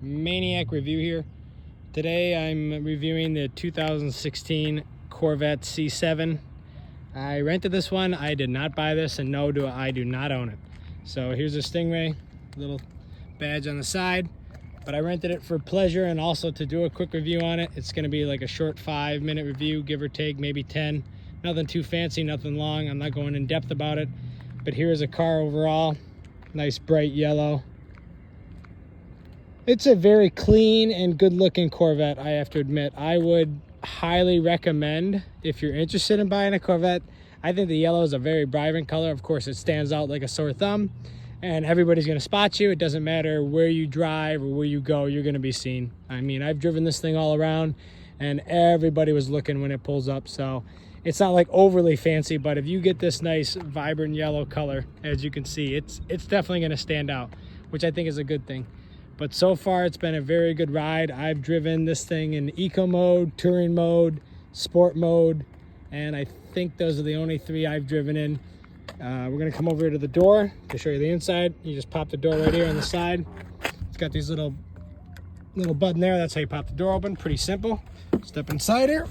maniac review here. Today I'm reviewing the 2016 Corvette C7. I rented this one. I did not buy this, and no, I do not own it. So here's a Stingray, little badge on the side, but I rented it for pleasure and also to do a quick review on it. It's going to be like a short 5-minute review, give or take, maybe 10. Nothing too fancy, nothing long. I'm not going in depth about it, but here is a car overall. Nice bright yellow. It's a very clean and good looking Corvette, I have to admit. I would highly recommend, if you're interested in buying a Corvette, I think the yellow is a very vibrant color. Of course, it stands out like a sore thumb, and everybody's gonna spot you. It doesn't matter where you drive or where you go, you're gonna be seen. I mean, I've driven this thing all around and everybody was looking when it pulls up. So it's not like overly fancy, but if you get this nice vibrant yellow color, as you can see, it's definitely gonna stand out, which I think is a good thing. But so far, it's been a very good ride. I've driven this thing in eco mode, touring mode, sport mode, and I think those are the only 3 I've driven in. We're gonna come over here to the door to show you the inside. You just pop the door right here on the side. It's got these little button there. That's how you pop the door open. Pretty simple. Step inside here.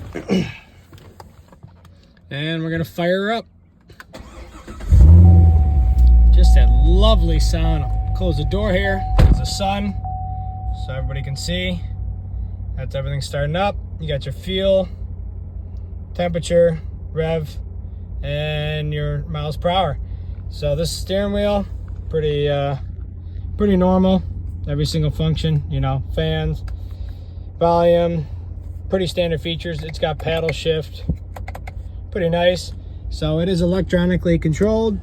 And we're gonna fire her up. Just that lovely sound. I'll close the door here. The sun, so everybody can see. That's everything starting up. You got your fuel, temperature, rev, and your miles per hour. So this steering wheel, pretty normal. Every single function, you know, fans, volume, pretty standard features. It's got paddle shift, pretty nice. So it is electronically controlled.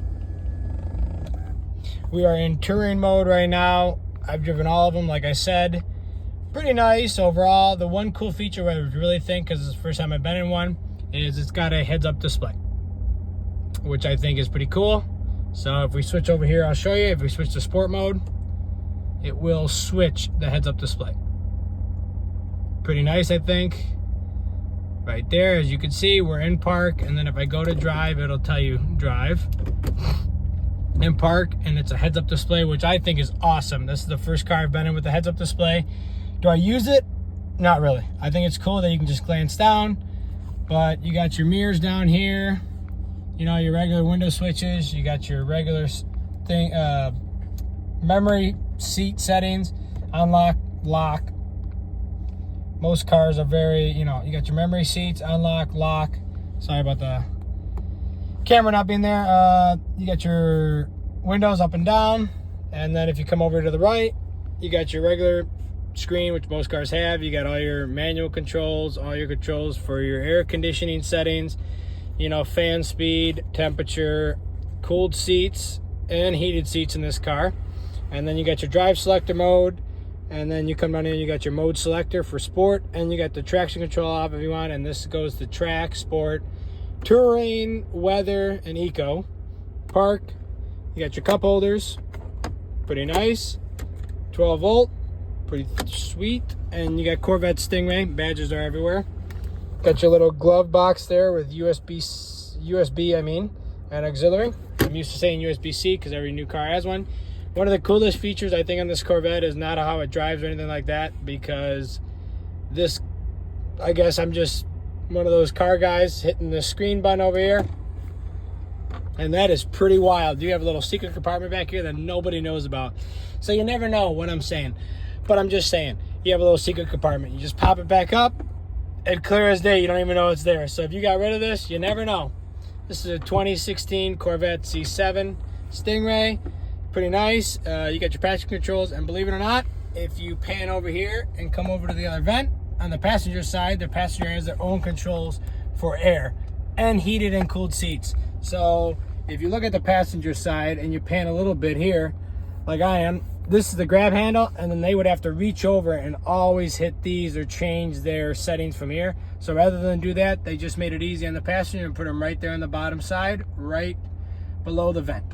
We are in touring mode right now. I've driven all of them, like I said. Pretty nice overall. The one cool feature I really think, because it's the first time I've been in one, is it's got a heads-up display, which I think is pretty cool. So if we switch over here, I'll show you. If we switch to sport mode, it will switch the heads-up display. Pretty nice, I think. Right there, as you can see, we're in park, and then if I go to drive, it'll tell you drive. In park, and it's a heads-up display, which I think is awesome. This is the first car I've been in with a heads-up display. Do I use it? Not really. I think it's cool that you can just glance down, but you got your mirrors down here, you know, your regular window switches, you got your regular thing, memory seat settings, unlock, lock. Most cars are very, you know, you got your memory seats, unlock, lock. Sorry about the camera not being there. You got your windows up and down, and then if you come over to the right, you got your regular screen, which most cars have. You got all your manual controls, all your controls for your air conditioning settings, you know, fan speed, temperature, cooled seats and heated seats in this car. And then you got your drive selector mode, and then you come down here, you got your mode selector for sport, and you got the traction control off if you want, and this goes to track, sport, touring, weather, and eco. Park, you got your cup holders, pretty nice. 12 volt, pretty sweet. And you got Corvette Stingray, badges are everywhere. Got your little glove box there with USB, and auxiliary. I'm used to saying USB-C because every new car has one. One of the coolest features I think on this Corvette is not how it drives or anything like that, because this, I guess I'm just one of those car guys hitting the screen button over here, and that is pretty wild. You have a little secret compartment back here that nobody knows about, so you never know what I'm saying, but I'm just saying you have a little secret compartment. You just pop it back up, and clear as day, you don't even know it's there. So if you got rid of this, you never know. This is a 2016 Corvette C7 Stingray. Pretty nice. You got your passenger controls, and believe it or not, if you pan over here and come over to the other vent, on the passenger side, the passenger has their own controls for air and heated and cooled seats. So if you look at the passenger side and you pan a little bit here, like I am, this is the grab handle, and then they would have to reach over and always hit these or change their settings from here. So rather than do that, they just made it easy on the passenger and put them right there on the bottom side, right below the vent.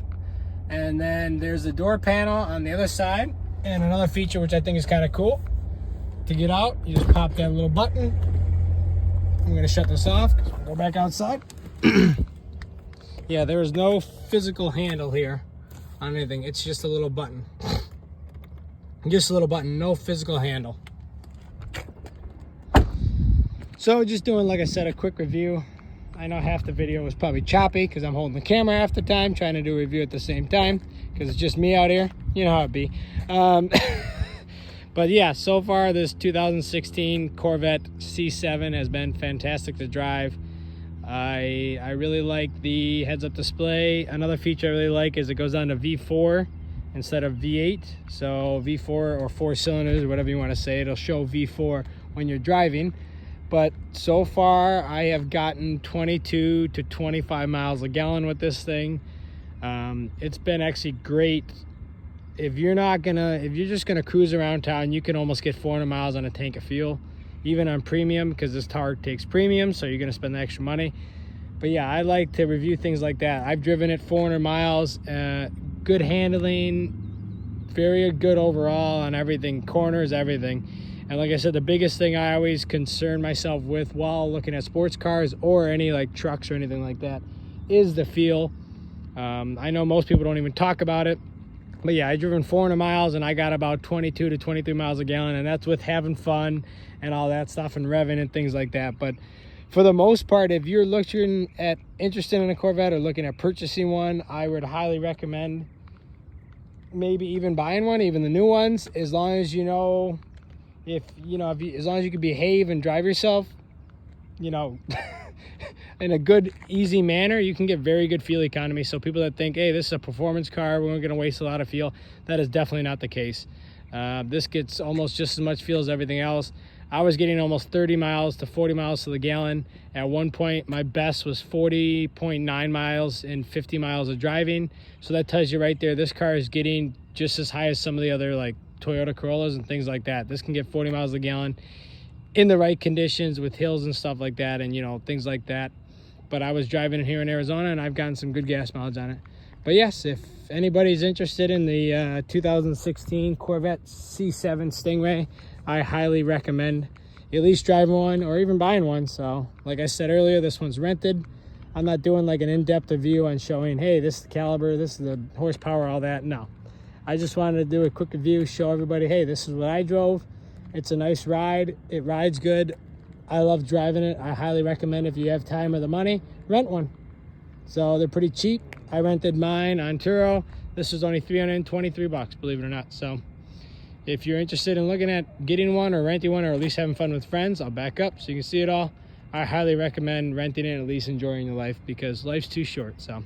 And then there's the door panel on the other side, and another feature which I think is kind of cool. To get out, you just pop that little button. I'm gonna shut this off because we'll go back outside. Yeah, there is no physical handle here on anything. It's just a little button. Just a little button, no physical handle. So just doing, like I said, a quick review. I know half the video was probably choppy because I'm holding the camera half the time, trying to do a review at the same time because it's just me out here. You know how it be. But yeah, so far this 2016 Corvette C7 has been fantastic to drive. I really like the heads-up display. Another feature I really like is it goes down to V4 instead of V8. So V4 or 4 cylinders or whatever you want to say, it'll show V4 when you're driving. But so far I have gotten 22 to 25 miles a gallon with this thing. It's been actually great. If you're just gonna cruise around town, you can almost get 400 miles on a tank of fuel, even on premium, because this car takes premium, so you're gonna spend the extra money. But yeah, I like to review things like that. I've driven it 400 miles, good handling, very good overall on everything, corners, everything. And like I said, the biggest thing I always concern myself with while looking at sports cars or any like trucks or anything like that is the feel. I know most people don't even talk about it, but yeah, I driven 400 miles and I got about 22 to 23 miles a gallon, and that's with having fun and all that stuff and revving and things like that. But for the most part, if you're interested in a Corvette or looking at purchasing one, I would highly recommend maybe even buying one, even the new ones, as long as you know, as long as you can behave and drive yourself, in a good, easy manner, you can get very good fuel economy. So people that think, hey, this is a performance car, we're going to waste a lot of fuel, that is definitely not the case. This gets almost just as much fuel as everything else. I was getting almost 30 miles to 40 miles to the gallon. At one point, my best was 40.9 miles in 50 miles of driving. So that tells you right there, this car is getting just as high as some of the other like Toyota Corollas and things like that. This can get 40 miles a gallon in the right conditions with hills and stuff like that, and things like that. But I was driving it here in Arizona and I've gotten some good gas mileage on it. But yes, if anybody's interested in the 2016 Corvette C7 Stingray, I highly recommend at least driving one or even buying one. So like I said earlier, this one's rented. I'm not doing like an in-depth review on showing, hey, this is the caliber, this is the horsepower, all that. No, I just wanted to do a quick review, show everybody, hey, this is what I drove. It's a nice ride. It rides good. I love driving it. I highly recommend, if you have time or the money, rent one. So they're pretty cheap. I rented mine on Turo. This was only 323 bucks, believe it or not. So if you're interested in looking at getting one or renting one, or at least having fun with friends, I'll back up so you can see it all. I highly recommend renting it and at least enjoying your life, because life's too short. So